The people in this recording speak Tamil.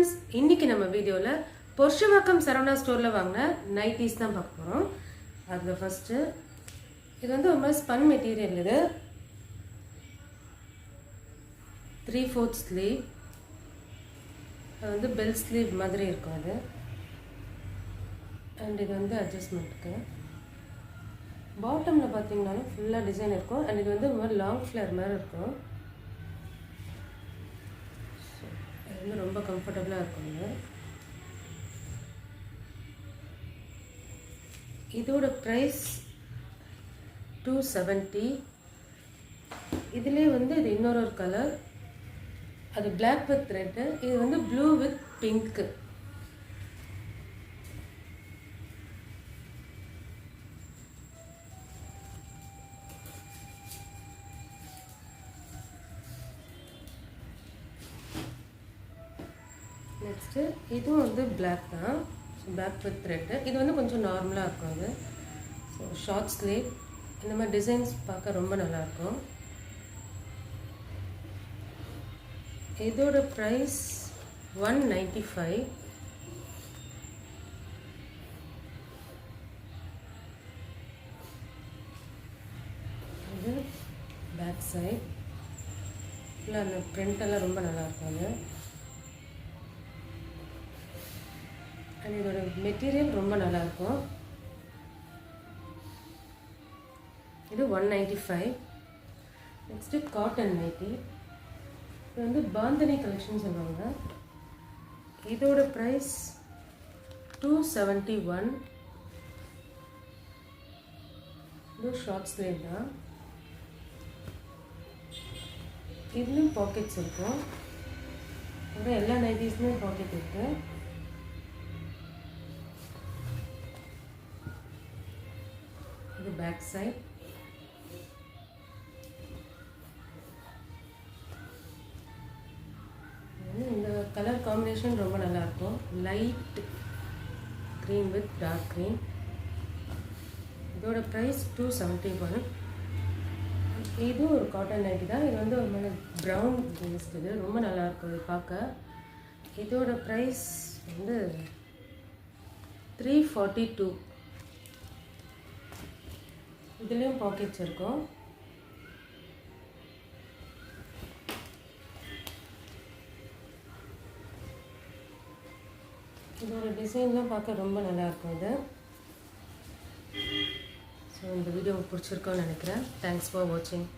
ஃப்ரெண்ட்ஸ், இன்னைக்கு நம்ம வீடியோவில் பொர்ஷவாக்கம் சரவணா ஸ்டோரில் வாங்கின நைட்டிஸ் தான் பார்க்க போகிறோம். அதில் ஃபஸ்ட்டு இது வந்து ஒரு மாதிரி ஸ்பன் மெட்டீரியல். இது 3/4 ஸ்லீவ். அது வந்து பெல் ஸ்லீவ் மாதிரி இருக்கும் அது. அண்ட் இது வந்து அட்ஜஸ்ட்மெண்ட்டுக்கு. பாட்டமில் பார்த்தீங்கன்னாலும் ஃபுல்லாக டிசைன் இருக்கும். அண்ட் இது வந்து ஒரு மாதிரி லாங் ஃப்ளேர் மாதிரி இருக்கும். இது வந்து ரொம்ப கம்ஃபர்டபுளாக இருக்குங்க. இதோட ப்ரைஸ் 270. இதிலே வந்து இது இன்னொரு கலர், அது பிளாக் வித் ரெட்டு, இது வந்து ப்ளூ வித் பிங்க்கு. நெக்ஸ்ட்டு இதுவும் வந்து பிளாக் தான், பிளாக் வித் ரெட்டு. இது வந்து கொஞ்சம் நார்மலாக இருக்கும். அது ஸோ ஷார்ட் ஸ்லீவ். இந்த மாதிரி டிசைன்ஸ் பார்க்க ரொம்ப நல்லாயிருக்கும். இதோட ப்ரைஸ் 195. இது பேக் சைட் இல்லை, அந்த பிரிண்டெல்லாம் ரொம்ப நல்லாயிருக்கும். அது அண்ட் இதோட மெட்டீரியல் ரொம்ப நல்லாயிருக்கும். இது 195. Next cotton nightie. இது வந்து பாந்தனி கலெக்ஷன் சொல்லுவாங்க. இதோட ப்ரைஸ் 271. இது ஷார்ட் ஸ்லீவ் தான். இதுலேயும் பாக்கெட்ஸ் இருக்கும். அப்புறம் எல்லா நைட்டிஸ்மே பாக்கெட் இருக்குது. இது பேக் சைட். இந்த கலர் காம்பினேஷன் ரொம்ப நல்லாயிருக்கும். Light green with dark green. இதோட ப்ரைஸ் 271. இதுவும் ஒரு காட்டன் நைட்டி தான். இது வந்து ஒரு மாதிரி ப்ரௌன் பேஸ்ட். இது ரொம்ப நல்லாயிருக்கும் இது பார்க்க. இதோட ப்ரைஸ் வந்து 342. இதுலேயும் பாக்கெட்ஸ் இருக்கும். இதோட டிசைன்லாம் பார்க்க ரொம்ப நல்லாயிருக்கும். இது ஸோ இந்த வீடியோ பிடிச்சிருக்கோன்னு நினைக்கிறேன். தேங்க்ஸ் ஃபார் வாட்சிங்.